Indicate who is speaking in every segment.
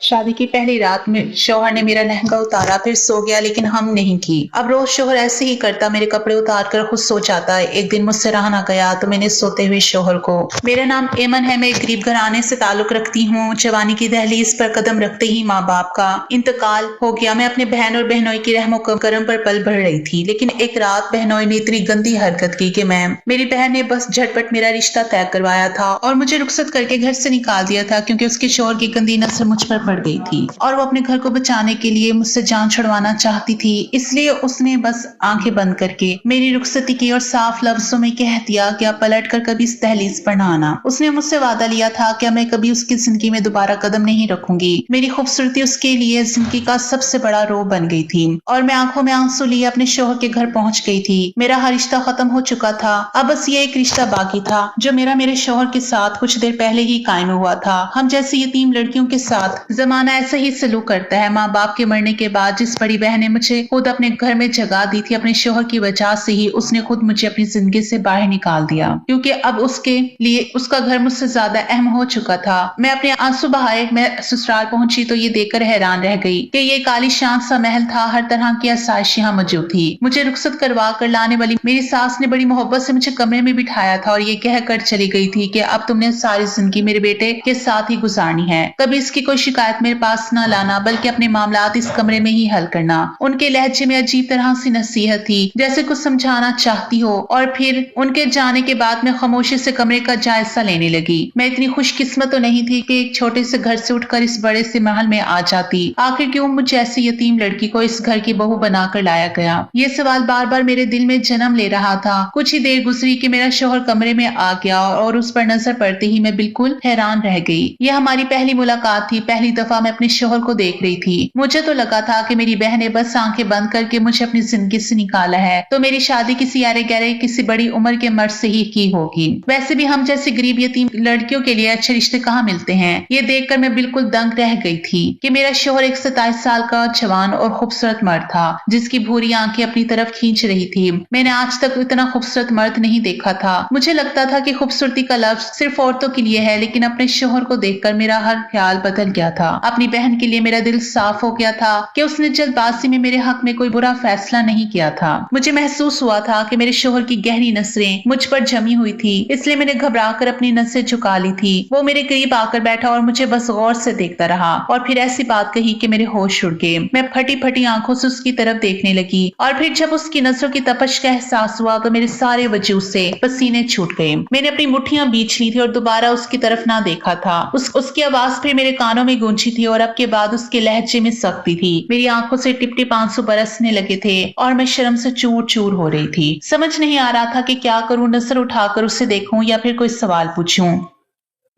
Speaker 1: शादी की पहली रात में शौहर ने मेरा लहंगा उतारा, फिर सो गया, लेकिन हम नहीं की। अब रोज शौहर ऐसे ही करता, मेरे कपड़े उतार कर खुद सो जाता है। एक दिन मुझसे रहा ना गया तो मैंने सोते हुए शौहर को, मेरा नाम एमन है, मैं एक गरीब घराने से ताल्लुक रखती हूँ। जवानी की दहलीज पर कदम रखते ही माँ बाप का इंतकाल हो गया। मैं अपने बहन और बहनोई की रहमो करम पर पल भर रही थी, लेकिन एक रात बहनोई ने इतनी गंदी हरकत की कि मेरी बहन ने बस झटपट मेरा रिश्ता तय करवाया था और मुझे रुखसत करके घर से निकाल दिया था, क्योंकि उसके शौहर की गंदी नजर मुझ पर पड़ गई थी और वो अपने घर को बचाने के लिए मुझसे जान छुड़वाना चाहती थी। इसलिए उसने बस आंखें बंद करके मेरी रुखसती की और साफ लफ्जों में कह दिया कि आप पलट कर कभी इस दहलीज पर ना आना। उसने मुझसे वादा लिया था कि मैं कभी उसकी जिंदगी में दोबारा कदम नहीं रखूंगी। मेरी खूबसूरती उसके लिए जिंदगी का सबसे बड़ा रोब बन गई थी और मैं आंखों में आंसू लिए अपने शौहर के घर पहुंच गई थी। मेरा हर रिश्ता खत्म हो चुका था, अब बस ये एक रिश्ता बाकी था जो मेरे शौहर के साथ कुछ देर पहले ही कायम हुआ था। हम जैसी यतीम लड़कियों के साथ जमाना ऐसा ही सलूक करता है। माँ बाप के मरने के बाद जिस बड़ी बहन ने मुझे खुद अपने घर में जगह दी थी, अपने शौहर की वजह से ही उसने खुद मुझे अपनी जिंदगी से बाहर निकाल दिया, क्योंकि अब उसके लिए उसका घर मुझसे ज्यादा अहम हो चुका था। मैं अपने आंसू बहाए मैं ससुराल पहुंची तो ये देखकर हैरान रह गई कि ये कालीशान सा महल था, हर तरह की आसाइश यहाँ मौजूद थी। मुझे रुखसत करवा कर लाने वाली मेरी सास ने बड़ी मोहब्बत से मुझे कमरे में बिठाया था और ये कहकर चली गई थी कि अब तुमने सारी जिंदगी मेरे बेटे के साथ ही गुजारनी है, कभी इसकी कोई शिकायत मेरे पास न लाना, बल्कि अपने मामलात इस कमरे में ही हल करना। उनके लहजे में अजीब तरह से नसीहत थी, जैसे कुछ समझाना चाहती हो, और फिर उनके जाने के बाद मैं खामोशी से कमरे का जायजा लेने लगी। मैं इतनी खुशकिस्मत तो नहीं थी कि एक छोटे से घर से उठकर इस बड़े से महल में आ जाती। आखिर क्यों मुझे ऐसी यतीम लड़की को इस घर की बहू बनाकर लाया गया? ये सवाल बार बार मेरे दिल में जन्म ले रहा था। कुछ ही देर गुजरी कि मेरा शौहर कमरे में आ गया और उस पर नजर पड़ते ही मैं बिल्कुल हैरान रह गई। यह हमारी पहली मुलाकात थी, पहली दफा मैं अपने शौहर को देख रही थी। मुझे तो लगा था कि मेरी बहन ने बस आंखें बंद करके मुझे अपनी जिंदगी से निकाला है, तो मेरी शादी किसी यारे गहरे किसी बड़ी उम्र के मर्द से ही की होगी। वैसे भी हम जैसी गरीब यतीम लड़कियों के लिए अच्छे रिश्ते कहाँ मिलते हैं। ये देखकर मैं बिल्कुल दंग रह गई थी कि मेरा शौहर एक 27 साल का जवान और खूबसूरत मर्द था, जिसकी भूरी आंखें अपनी तरफ खींच रही थी। मैंने आज तक इतना खूबसूरत मर्द नहीं देखा था। मुझे लगता था कि खूबसूरती का लफ्ज सिर्फ औरतों के लिए है, लेकिन अपने शौहर को देखकर मेरा हर ख्याल बदल गया था। अपनी बहन के लिए मेरा दिल साफ हो गया था कि उसने जल्दबाजी में मेरे हक में कोई बुरा फैसला नहीं किया था। मुझे महसूस हुआ था कि मेरे शौहर की गहरी नजरें मुझ पर जमी हुई थी, इसलिए मैंने घबरा कर अपनी नजरें झुका ली थी। वो मेरे करीब आकर बैठा और मुझे बस गौर से देखता रहा और फिर ऐसी बात कही कि मेरे होश उड़ गए। मैं फटी फटी आंखों से उसकी तरफ देखने लगी और फिर जब उसकी नजरों की तपश का एहसास हुआ तो मेरे सारे वजूद से पसीने छूट गए। मैंने अपनी मुट्ठियां बींच ली थी और दोबारा उसकी तरफ ना देखा था। उसकी आवाज फिर मेरे कानों में गूंजी थी और अब के बाद उसके लहजे में सख्ती थी। मेरी आंखों से टिप टिप आंसू बरसने लगे थे और मैं शर्म से चूर चूर हो रही थी। समझ नहीं आ रहा था कि क्या करूं, नजर उठाकर उससे देखूं या फिर कोई सवाल पूछूं।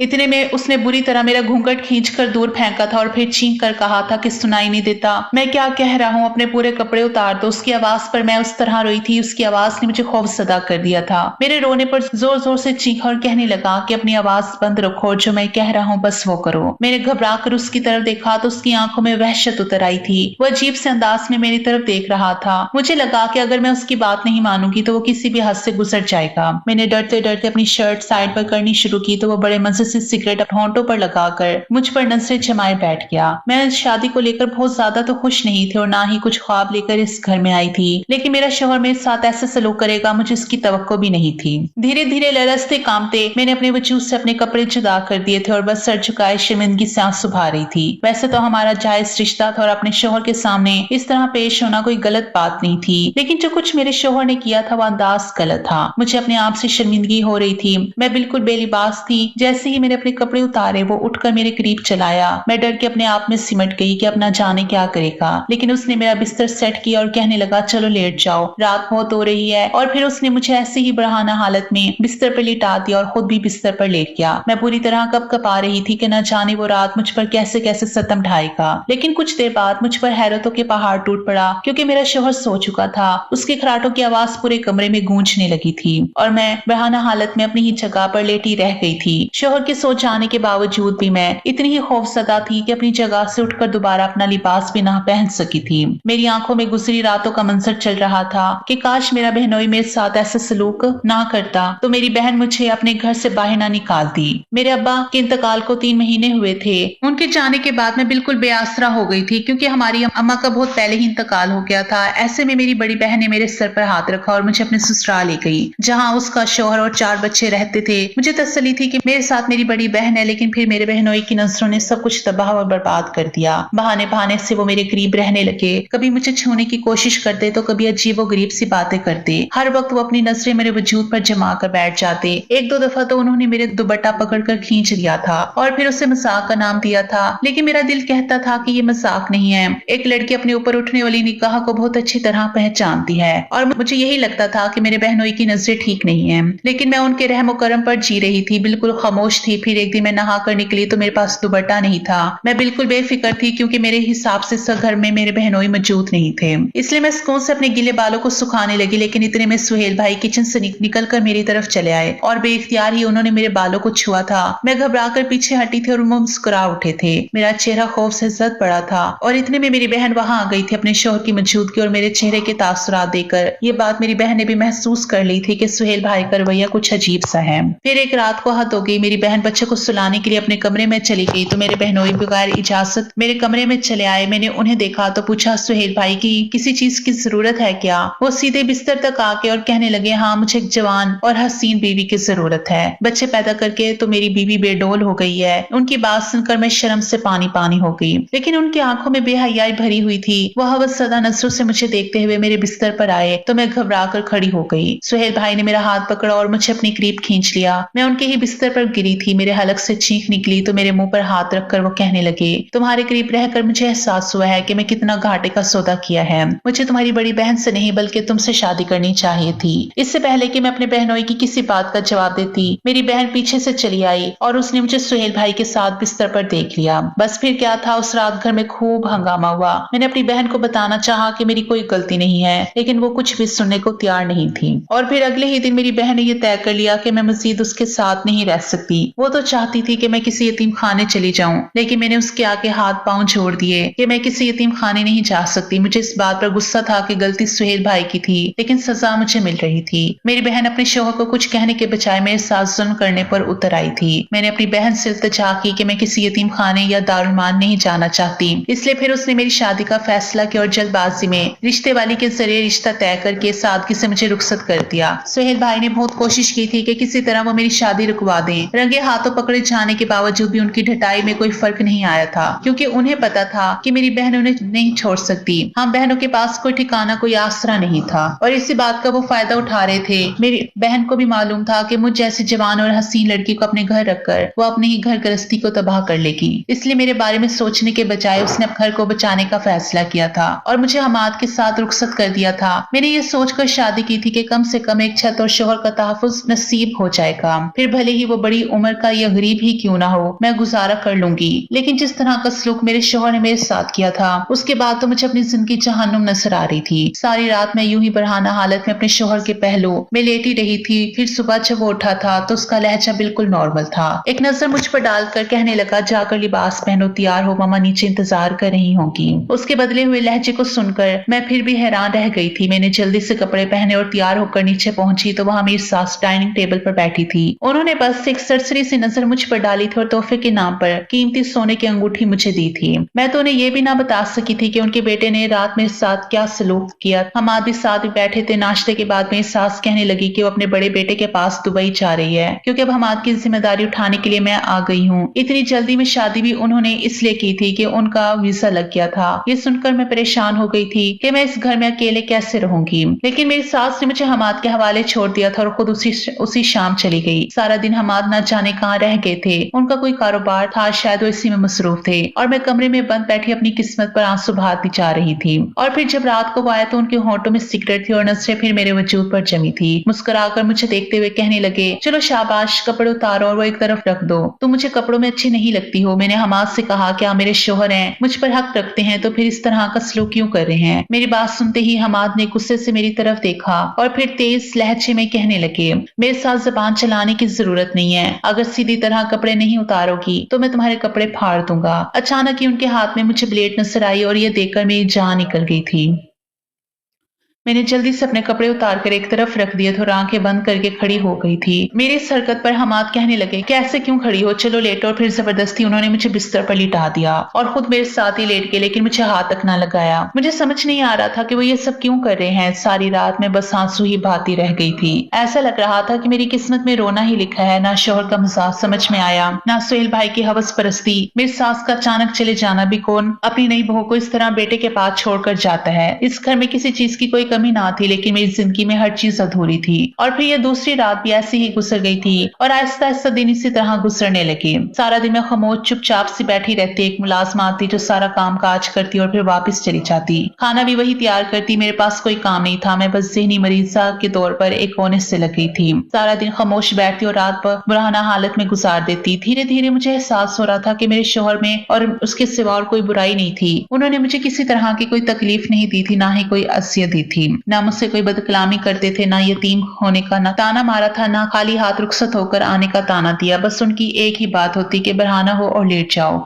Speaker 1: इतने में उसने बुरी तरह मेरा घूंघट खींचकर दूर फेंका था और फिर चीख कर कहा था कि सुनाई नहीं देता, मैं क्या कह रहा हूँ, अपने पूरे कपड़े उतार दो। उसकी आवाज पर मैं उस तरह रोई थी, उसकी आवाज ने मुझे खौफजदा कर दिया था। मेरे रोने पर जोर जोर से चीखा और कहने लगा कि अपनी आवाज बंद रखो और जो मैं कह रहा हूँ बस वो करो। मैंने घबरा कर उसकी तरफ देखा तो उसकी आंखों में वहशत उतर आई थी। वो अजीब से अंदाज में मेरी तरफ देख रहा था। मुझे लगा कि अगर मैं उसकी बात नहीं मानूंगी तो वो किसी भी हद से गुजर जाएगा। मैंने डरते डरते अपनी शर्ट साइड पर करनी शुरू की तो वो बड़े मजे से सिगरेट होंठों पर लगाकर मुझ पर नजरें जमाए बैठ गया। मैं इस शादी को लेकर बहुत ज्यादा तो खुश नहीं थी और ना ही कुछ ख्वाब लेकर इस घर में आई थी, लेकिन मेरा शौहर मेरे साथ ऐसे सलूक करेगा मुझे इसकी तवक्को भी नहीं थी। धीरे धीरे लरजते कांपते मैंने अपने वजूद से अपने कपड़े जुदा कर दिए थे और बस सर झुकाए शर्मिंदगी से आंसू बहा रही थी। वैसे तो हमारा जायज रिश्ता था और अपने शौहर के सामने इस तरह पेश होना कोई गलत बात नहीं थी, लेकिन जो कुछ मेरे शौहर ने किया था वो अंदाज गलत था। मुझे अपने आप से शर्मिंदगी हो रही थी। मैं बिल्कुल बेलिबास थी। जैसे ही मैंने अपने कपड़े उतारे वो उठकर मेरे करीब चलाया। मैं डर के अपने आप में सिमट गई कि अब ना जाने क्या करेगा, लेकिन उसने मेरा बिस्तर सेट किया और कहने लगा चलो लेट जाओ, रात बहुत हो रही है। और फिर उसने मुझे ऐसे ही बढ़ाना हालत में बिस्तर पर लिटा दिया और खुद भी बिस्तर पर लेट गया। मैं पूरी तरह कपकपा रही थी कि न जाने वो रात मुझ पर कैसे कैसे सतम ढाएगा। लेकिन कुछ देर बाद मुझ पर हैरतों के पहाड़ टूट पड़ा, क्योंकि मेरा शौहर सो चुका था। उसकी खराटों की आवाज पूरे कमरे में गूंजने लगी थी और मैं बहाना हालत में अपनी ही जगह पर लेटी रह गई थी। शौहर के सो जाने के बावजूद भी मैं इतनी ही खौफजदा थी कि अपनी जगह से उठकर दोबारा अपना लिबास भी ना पहन सकी थी। मेरी आंखों में गुजरी रातों का मंजर चल रहा था कि काश मेरा बहनोई मेरे साथ ऐसा सलूक ना करता तो मेरी बहन मुझे अपने घर से बाहर ना निकालती। मेरे अब्बा के इंतकाल को 3 महीने हुए थे। उनके जाने के बाद मैं बिल्कुल बेआसरा हो गई थी क्योंकि हमारी अम्मा का बहुत पहले ही इंतकाल हो गया था। ऐसे में मेरी बड़ी बहन ने मेरे सर पर हाथ रखा और मुझे अपने ससुराल ले गई जहाँ उसका शौहर और 4 बच्चे रहते थे। मुझे तसल्ली थी कि मेरे साथ मेरी बड़ी बहन है, लेकिन फिर मेरे बहनोई की नजरों ने सब कुछ तबाह और बर्बाद कर दिया। बहाने बहाने से वो मेरे करीब रहने लगे, कभी मुझे छूने की कोशिश करते तो कभी अजीब व गरीब सी बातें करते। हर वक्त वो अपनी नजरें मेरे वजूद पर जमा कर बैठ जाते। 1-2 दफा तो उन्होंने मेरे दुपट्टा पकड़कर खींच लिया था और फिर उसे मजाक का नाम दिया था, लेकिन मेरा दिल कहता था कि ये मजाक नहीं है। एक लड़की अपने ऊपर उठने वाली निगाह को बहुत अच्छी तरह पहचानती है और मुझे यही लगता था कि मेरे बहनोई की नजरें ठीक नहीं है, लेकिन मैं उनके रहम करम पर जी रही थी, बिल्कुल खामोश थी। फिर एक दिन मैं नहा कर निकली तो मेरे पास दुपट्टा नहीं था। मैं बिल्कुल बेफिक्र थी क्योंकि मेरे हिसाब से इस घर में मेरे बहनोई मौजूद नहीं थे, इसलिए मैं सुकून से अपने गीले बालों को सुखाने लगी। लेकिन इतने में सुहेल भाई किचन से निकल कर मेरी तरफ चले आए और बेइख्तियार ही उन्होंने मेरे बालों को छुआ था। मैं घबरा कर पीछे हटी थी और वो मुस्कुरा उठे थे। मेरा चेहरा खौफ से जद पड़ा था और इतने में मेरी बहन वहां आ गई थी अपने शौहर की मौजूदगी और मेरे चेहरे के तासुरात देकर। ये बात मेरी बहन ने भी महसूस कर ली थी कि सुहेल भाई का रवैया कुछ अजीब सा है। फिर एक रात को हद हो गई। मेरी बहन बच्चे को सुलाने के लिए अपने कमरे में चली गई तो मेरे बहनोई बगैर इजाजत मेरे कमरे में चले आए। मैंने उन्हें देखा तो पूछा, सुहेल भाई की किसी चीज की जरूरत है क्या? वो सीधे बिस्तर तक आके और कहने लगे, हाँ मुझे एक जवान और हसीन बीवी की जरूरत है। बच्चे पैदा करके तो मेरी बीवी बेडोल हो गई है। उनकी बात सुनकर मैं शर्म से पानी पानी हो गई, लेकिन उनकी आंखों में बेहयाई भरी हुई थी। वह हवसदा नजरों से मुझे देखते हुए मेरे बिस्तर पर आए तो मैं घबरा कर खड़ी हो गई। सुहेल भाई ने मेरा हाथ पकड़ा और मुझे अपने करीब खींच लिया। मैं उनके ही बिस्तर पर गिरी थी। मेरे हलक से चीख निकली तो मेरे मुंह पर हाथ रखकर वो कहने लगे, तुम्हारे करीब रहकर मुझे एहसास हुआ है कि मैं कितना घाटे का सौदा किया है। मुझे तुम्हारी बड़ी बहन से नहीं बल्कि तुमसे शादी करनी चाहिए थी। इससे पहले कि मैं अपने बहनोई की किसी बात का जवाब देती, मेरी बहन पीछे से चली आई और उसने मुझे सुहेल भाई के साथ बिस्तर पर देख लिया। बस फिर क्या था, उस रात घर में खूब हंगामा हुआ। मैंने अपनी बहन को बताना चाहा कि मेरी कोई गलती नहीं है, लेकिन वो कुछ भी सुनने को तैयार नहीं थी। और फिर अगले ही दिन मेरी बहन ने यह तय कर लिया कि मैं मजीद उसके साथ नहीं रह सकती। वो तो चाहती थी कि मैं किसी यतीम खाने चली जाऊं, लेकिन मैंने उसके आगे हाथ पांव जोड़ दिए कि मैं किसी यतीम खाने नहीं जा सकती। मुझे इस बात पर गुस्सा था कि गलती सुहेल भाई की थी, लेकिन सजा मुझे मिल रही थी। मेरी बहन अपने शौहर को कुछ कहने के बजाय मेरे साथ जुल्म करने पर उतर आई थी। मैंने अपनी बहन से इल्तिजा की कि मैं किसी यतीम खाने या दारुलमान नहीं जाना चाहती, इसलिए फिर उसने मेरी शादी का फैसला किया और जल्दबाजी में रिश्ते वाली के जरिए रिश्ता तय करके सादगी से मुझे रुखसत कर दिया। सुहेल भाई ने बहुत कोशिश की थी कि किसी तरह वो मेरी शादी रुकवा दें। रंगे हाथों पकड़े जाने के बावजूद भी उनकी ढटाई में कोई फर्क नहीं आया था, क्योंकि उन्हें पता था कि मेरी बहन उन्हें नहीं छोड़ सकती। हम बहनों के पास कोई ठिकाना, कोई आसरा नहीं था और इसी बात का वो फायदा उठा रहे थे। मेरी बहन को भी मालूम था कि मुझ जैसी जवान और हसीन लड़की को अपने घर रखकर वो अपने ही घर गृहस्थी को तबाह कर लेगी। इसलिए मेरे बारे में सोचने के बजाय उसने अपने घर को बचाने का फैसला किया था और मुझे हमाद के साथ रुखसत कर दिया था। मैंने ये सोचकर शादी की थी कि कम से कम एक छत और शोहर का तहफ़्फ़ुज़ नसीब हो जाएगा, फिर भले ही वो बड़ी उम्र का या गरीब ही क्यों ना हो, मैं गुजारा कर लूंगी। लेकिन जिस तरह का सलूक मेरे शोहर ने मेरे साथ किया था, उसके बाद तो मुझे अपनी जिंदगी जहन्नुम नजर आ रही थी। सारी रात मैं यूं ही बरहाना हालत में अपने शोहर के पहलू में लेटी रही थी। फिर सुबह जब वो उठा था तो उसका लहजा बिल्कुल नॉर्मल था। एक नजर मुझ पर डालकर कहने लगा, जाकर लिबास पहनो, तैयार हो, मामा नीचे इंतजार कर रही होंगी। उसके बदले हुए लहजे को सुनकर मैं फिर भी हैरान रह गई थी। मैंने जल्दी से कपड़े पहने और तैयार होकर नीचे पहुंची तो वहां मेरी सास डाइनिंग टेबल पर बैठी थी। उन्होंने बस एक सरसरी सी नजर मुझ पर डाली थी और तोहफे के नाम पर कीमती सोने की अंगूठी मुझे दी थी। मैं तो उन्हें यह भी ना बता सकी थी कि उनके बेटे ने रात मेरे साथ क्या सलूक किया। हम आदि साथ भी बैठे थे। नाश्ते के बाद मेरी सास कहने लगी कि वो अपने बड़े बेटे के पास दुबई जा रही है, क्योंकि अब हमाद की जिम्मेदारी उठाने के लिए मैं आ गई हूँ। इतनी जल्दी में शादी भी उन्होंने इसलिए की थी कि उनका वीजा लग गया था। ये सुनकर मैं परेशान हो गई थी कि मैं इस घर में अकेले कैसे रहूंगी, लेकिन मेरी सास ने मुझे हमाद के हवाले छोड़ दिया था और खुद उसी शाम चली गई। सारा दिन हमाद न जाने कहाँ रह गए थे। उनका कोई कारोबार था, शायद वो इसी में मसरूफ थे और मैं कमरे में बंद बैठी अपनी किस्मत पर आंसू बहाती जा रही थी। और फिर जब रात को वो आया तो उनके होंठों में सिगरेट थी और नजरें फिर मेरे वजूद पर जमी थी। मुस्कुराकर मुझे देखते हुए कहने लगे, चलो शाबाश, कपड़े उतारो और वो एक तरफ रख दो, तुम मुझे कपड़ों में अच्छी नहीं लगती हो। मैंने हमाद से कहा, क्या मेरे शोहर हैं, मुझ पर हक रखते हैं, तो फिर इस तरह का सलूक क्यों कर रहे हैं। मेरी बात सुनते ही हमाद ने गुस्से से मेरी तरफ देखा और फिर तेज लहजे में कहने लगे, मेरे साथ जबान चलाने की जरूरत नहीं है। अगर सीधी तरह कपड़े नहीं उतारोगी तो मैं तुम्हारे कपड़े फाड़ दूंगा। अचानक ही उनके हाथ में मुझे ब्लेड नजर आई और ये देखकर मेरी जान निकल गई थी। मैंने जल्दी से अपने कपड़े उतार कर एक तरफ रख दिए थे और आंखें बंद करके खड़ी हो गई थी। मेरी इस हरकत पर हमाद कहने लगे कि ऐसे क्यों खड़ी हो, चलो लेटो। और फिर जबरदस्ती उन्होंने मुझे बिस्तर पर लिटा दिया और खुद मेरे साथ ही लेट गए, लेकिन मुझे हाथ तक ना लगाया। मुझे समझ नहीं आ रहा था कि वो ये सब क्यों कर रहे हैं। सारी रात में बस आंसू ही बहाती रह गई थी। ऐसा लग रहा था कि मेरी किस्मत में रोना ही लिखा है। ना शोहर का मजाक समझ में आया, ना सुहेल भाई की हवस परस्ती। मेरी सास का अचानक चले जाना भी कौन अपनी नई बहू को इस तरह बेटे के पास छोड़कर जाता है। इस घर में किसी चीज की कोई कमी ना थी, लेकिन मेरी जिंदगी में हर चीज अधूरी थी। और फिर ये दूसरी रात भी ऐसी ही गुजर गई थी और आहिस्ता आहिस्ता दिन इसी तरह गुजरने लगे। सारा दिन मैं खामोश चुपचाप सी बैठी रहती। एक मुलाजमा आती जो सारा काम काज करती और फिर वापस चली जाती। खाना भी वही तैयार करती। मेरे पास कोई काम नहीं था। मैं बस ज़हनी मरीजा के तौर पर एक कोने से लग गई थी। सारा दिन खामोश बैठती और रात पर बुरहाना हालत में गुजार देती। धीरे धीरे मुझे एहसास हो रहा था कि मेरे शोहर में और उसके सिवा और कोई बुराई नहीं थी। उन्होंने मुझे किसी तरह की कोई तकलीफ नहीं दी थी, ना ही कोई असियत दी थी। ना मुझसे कोई बदकलामी करते थे, ना यतीम होने का ना ताना मारा था, ना खाली हाथ रुखसत होकर आने का ताना दिया। बस उनकी एक ही बात होती कि बरहाना हो और लेट जाओ।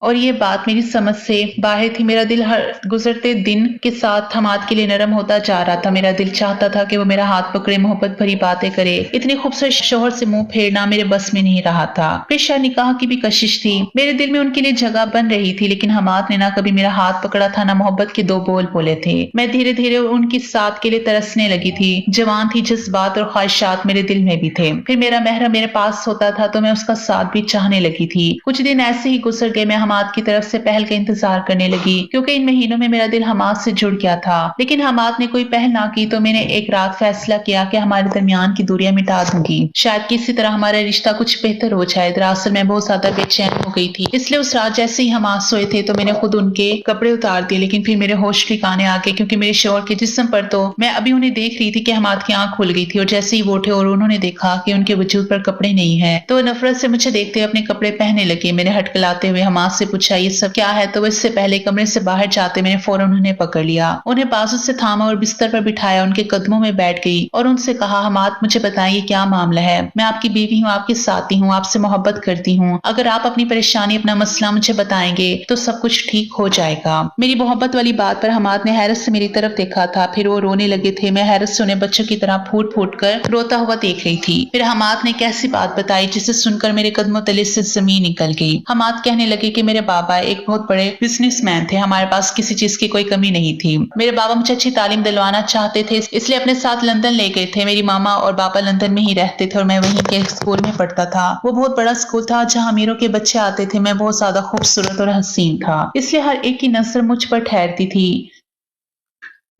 Speaker 1: और ये बात मेरी समझ से बाहर थी। मेरा दिल हर गुजरते दिन के साथ हमाद के लिए नरम होता जा रहा था। मेरा दिल चाहता था कि वो मेरा हाथ पकड़े, मोहब्बत भरी बातें करे। इतनी खूबसूरत शोहर से मुंह फेरना मेरे बस में नहीं रहा था। फिर शायद निकाह की भी कशिश थी। मेरे दिल में उनके लिए जगह बन रही थी, लेकिन हमाद ने ना कभी मेरा हाथ पकड़ा था, ना मोहब्बत के दो बोल बोले थे। मैं धीरे धीरे उनकी साथ के लिए तरसने लगी थी। जवान थी, जज्बात और ख्वाहिशात मेरे दिल में भी थे। फिर मेरा महरम मेरे पास होता था तो मैं उसका साथ भी चाहने लगी थी। कुछ दिन ऐसे ही गुजर गए। मैं हमाद की तरफ से पहल का इंतजार करने लगी, क्योंकि इन महीनों में मेरा दिल हमाद से जुड़ गया था। लेकिन हमाद ने कोई पहल ना की तो मैंने एक रात फैसला किया कि हमारे दरमियान की दूरियां मिटा दूंगी। शायद किसी तरह हमारा रिश्ता कुछ बेहतर हो जाए। दरअसल मैं बहुत ज्यादा बेचैन हो गई थी। इसलिए उस रात जैसे ही हमाद सोए थे तो मैंने खुद उनके कपड़े उतार दिए। लेकिन फिर मेरे होश ठिकाने आ गए, क्योंकि मेरे शोहर के जिस्म पर तो मैं अभी उन्हें देख रही थी कि हमाद की आंख खुल गई थी। और जैसे ही वो उठे और उन्होंने देखा कि उनके वजूद पर कपड़े नहीं है तो नफरत से मुझे देखते हुए अपने कपड़े पहनने लगे। मैंने हटकलाते हुए हमाद से पूछा, ये सब क्या है? तो वो इससे पहले कमरे से बाहर जाते मैंने फौरन उन्हें पकड़ लिया, उन्हें बाजू से थामा और बिस्तर पर बिठाया, उनके कदमों में बैठ गई और उनसे कहा, हमाद मुझे बताइए क्या मामला है? मैं आपकी बीवी हूँ, आपके साथी हूँ, आपसे मोहब्बत करती हूँ। अगर आप अपनी परेशानी, अपना मसला मुझे बताएंगे तो सब कुछ ठीक हो जाएगा। मेरी मोहब्बत वाली बात पर हमाद ने हैरत से मेरी तरफ देखा था। फिर वो रोने लगे थे। मैं हैरत से उन्हें बच्चों की तरह फूट फूट कर रोता हुआ देख रही थी। फिर हमाद ने एक ऐसी बात बताई जिसे सुनकर मेरे कदमों तले से जमीन निकल गई। हमाद कहने लगे कि मेरे बाबा एक बहुत बड़े बिजनेसमैन थे। हमारे पास किसी चीज की कोई कमी नहीं थी। मेरे बाबा मुझे अच्छी तालीम दिलवाना चाहते थे, इसलिए अपने साथ लंदन ले गए थे। मेरी मामा और पापा लंदन में ही रहते थे और मैं वहीं के स्कूल में पढ़ता था। वो बहुत बड़ा स्कूल था जहाँ अमीरों के बच्चे आते थे। मैं बहुत ज्यादा खूबसूरत और हसीन था, इसलिए हर एक की नजर मुझ पर ठहरती थी।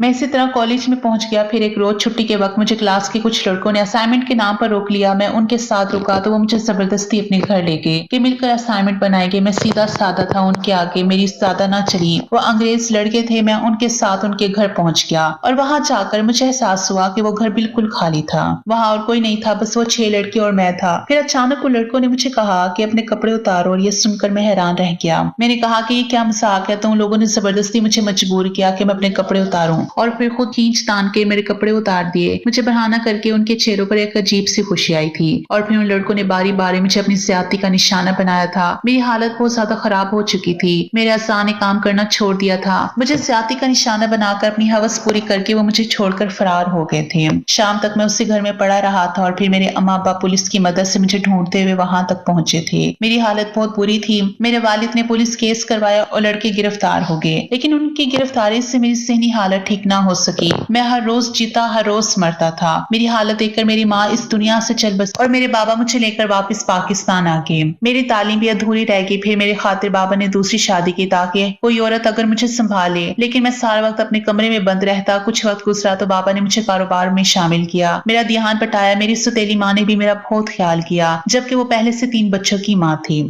Speaker 1: मैं इसी तरह कॉलेज में पहुंच गया। फिर एक रोज छुट्टी के वक्त मुझे क्लास के कुछ लड़कों ने असाइनमेंट के नाम पर रोक लिया। मैं उनके साथ रुका तो वो मुझे जबरदस्ती अपने घर ले गए कि मिलकर असाइनमेंट बनाएंगे। मैं सीधा साधा था उनके आगे, मेरी ज्यादा ना चली। वो अंग्रेज लड़के थे। मैं उनके साथ उनके घर पहुंच गया और वहां जाकर मुझे एहसास हुआ कि वो घर बिल्कुल खाली था। वहां और कोई नहीं था, बस वो 6 लड़के और मैं था। फिर अचानक वो लड़कों ने मुझे कहा कि अपने कपड़े उतारो और ये सुनकर मैं हैरान रह गया। मैंने कहा कि ये क्या मजाक है? तुम लोगों ने जबरदस्ती मुझे मजबूर किया कि मैं अपने कपड़े उतारूं और फिर खुद खींच तान के मेरे कपड़े उतार दिए। मुझे बहाना करके उनके चेहरों पर एक अजीब सी खुशी आई थी। और फिर उन लड़कों ने बारी बारी मुझे अपनी ज्यादती का निशाना बनाया था। मेरी हालत बहुत ज्यादा खराब हो चुकी थी। मेरे अज़ा ने काम करना छोड़ दिया था। मुझे ज्यादती का निशाना बनाकर अपनी हवस पूरी करके वो मुझे छोड़कर फरार हो गए थे। शाम तक मैं उसी घर में पड़ा रहा था और फिर मेरे अम्मा अब्बा पुलिस की मदद से मुझे ढूंढते हुए वहां तक पहुंचे थे। मेरी हालत बहुत बुरी थी। मेरे वालिद ने पुलिस केस करवाया और लड़के गिरफ्तार हो गए, लेकिन उनकी गिरफ्तारी से मेरी ज़हनी हालत ठीक ना हो सकी। मैं हर रोज जीता, हर रोज मरता था। मेरी हालत देखकर मेरी माँ इस दुनिया से चल बसी और मेरे बाबा मुझे लेकर वापस पाकिस्तान आ गए। मेरी तालीम भी अधूरी रह गई। फिर मेरे खातिर बाबा ने दूसरी शादी की ताकि कोई औरत अगर मुझे संभाले, लेकिन मैं सारा वक्त अपने कमरे में बंद रहता। कुछ वक्त गुजरा तो बाबा ने मुझे कारोबार में शामिल किया, मेरा ध्यान बटाया। मेरी सौतेली माँ ने भी मेरा बहुत ख्याल किया, जबकि वो पहले से 3 बच्चों की माँ थी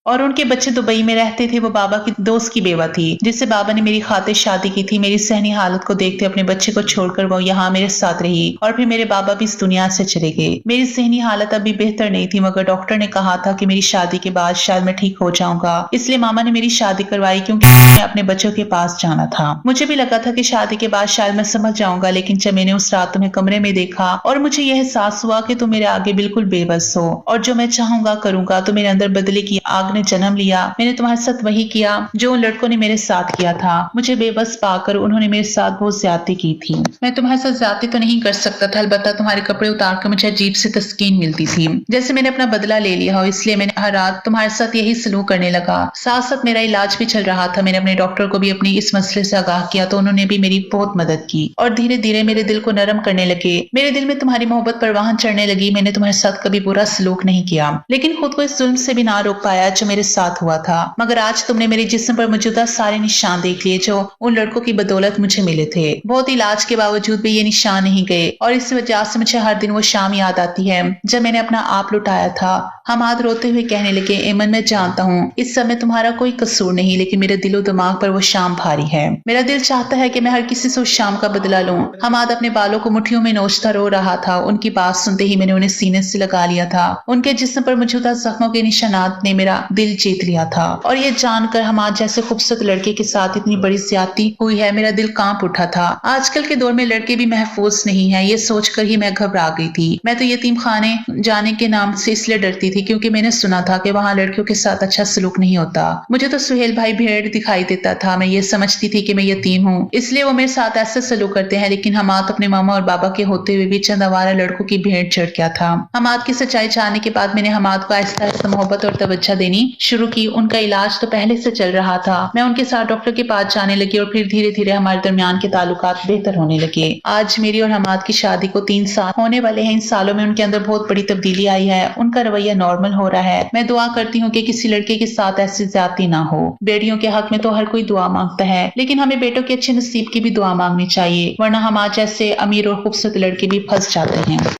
Speaker 1: और उनके बच्चे दुबई में रहते थे। वो बाबा की दोस्त की बेवा थी जिससे बाबा ने मेरी खातिर शादी की थी। मेरी सहनी हालत को देखते अपने बच्चे को छोड़कर वो यहाँ मेरे साथ रही और फिर मेरे बाबा भी इस दुनिया से चले गए। मेरी सहनी हालत अभी बेहतर नहीं थी, मगर डॉक्टर ने कहा था कि मेरी शादी के बाद शायद मैं ठीक हो जाऊंगा। इसलिए मामा ने मेरी शादी करवाई, क्योंकि हमें अपने बच्चों के पास जाना था। मुझे भी लगा था कि शादी के बाद शायद मैं समझ जाऊंगा, लेकिन जब मैंने उस रात तुम्हें कमरे में देखा और मुझे यह एहसास हुआ कि तुम मेरे आगे बिल्कुल बेबस हो और जो मैं चाहूंगा करूंगा, तो मेरे अंदर बदले की आग ने जन्म लिया। मैंने तुम्हारे साथ वही किया जो उन लड़कों ने मेरे साथ किया था। मुझे बेबस पाकर उन्होंने मेरे साथ बहुत ज्यादती की थी। मैं तुम्हारे साथ ज्यादती तो नहीं कर सकता था, अलबत्ता तुम्हारे कपड़े उतार कर मुझे अजीब सी तस्कीन मिलती थी, जैसे मैंने अपना बदला ले लिया हो। इसलिए मैंने हर रात तुम्हारे साथ यही सलूक करने लगा। साथ साथ मेरा इलाज भी चल रहा था। मैंने अपने डॉक्टर को भी अपनी इस मसले से आगाह किया, तो उन्होंने भी मेरी बहुत मदद की और धीरे धीरे मेरे दिल को नरम करने लगे। मेरे दिल में तुम्हारी मोहब्बत परवान चढ़ने लगी। मैंने तुम्हारे साथ कभी बुरा सलूक नहीं किया, लेकिन खुद को इस जुल्म से भी ना रोक पाया जो मेरे साथ हुआ था। मगर आज तुमने मेरे जिस्म पर मौजूदा सारे निशान देख लिए जो उन लड़कों की बदौलत मुझे मिले थे। बहुत इलाज के बावजूद भी ये निशान नहीं गए और इस वजह से मुझे हर दिन वो शाम याद आती है जब मैंने अपना आप लुटाया था। हमाद रोते हुए कहने लगे, एमन मैं जानता हूँ इस समय तुम्हारा कोई कसूर नहीं, लेकिन मेरे दिलो दिमाग पर वो शाम भारी है। मेरा दिल चाहता है कि मैं हर किसी से उस शाम का बदला लूं। हमाद अपने बालों को मुट्ठियों में नोचता रो रहा था। उनकी बात सुनते ही मैंने उन्हें सीने से लगा लिया था। उनके जिस्म पर मौजूदा जख्मों के निशानात ने मेरा दिल जीत लिया था और ये जानकर हमाद जैसे खूबसूरत लड़के के साथ इतनी बड़ी ज्यादती हुई है, मेरा दिल कांप उठा था। आजकल के दौर में लड़के भी महफूज नहीं है, ये सोचकर ही मैं घबरा गई थी। मैं तो यतीम खाने जाने के नाम से इसलिए डरती थी क्योंकि मैंने सुना था कि वहाँ लड़कियों के साथ अच्छा सलूक नहीं होता। मुझे तो सुहेल भाई भेड़ दिखाई देता था। मैं ये समझती थी कि मैं यतीम हूँ, इसलिए वो मेरे साथ ऐसे सलूक करते हैं, लेकिन हमाद अपने मामा और बाबा के होते हुए भी चंद आवारा लड़कों की भेड़ चढ़ गया था। हमाद की सच्चाई जानने के बाद मैंने हमाद को आहिस्ता आहिस्ता मोहब्बत और तवज्जो देनी शुरू की। उनका इलाज तो पहले से चल रहा था। मैं उनके साथ डॉक्टर के पास जाने लगी और फिर धीरे धीरे हमारे दरमियान के ताल्लुकात बेहतर होने लगे। आज मेरी और हमाद की शादी को 3 साल होने वाले हैं। इन सालों में उनके अंदर बहुत बड़ी तब्दीली आई है। उनका रवैया नॉर्मल हो रहा है। मैं दुआ करती हूँ कि किसी लड़के के साथ ऐसी ज्यादती ना हो। बेटियों के हक में तो हर कोई दुआ मांगता है, लेकिन हमें बेटों के अच्छे नसीब की भी दुआ मांगनी चाहिए, वरना हमारे जैसे अमीर और खूबसूरत लड़के भी फंस जाते हैं।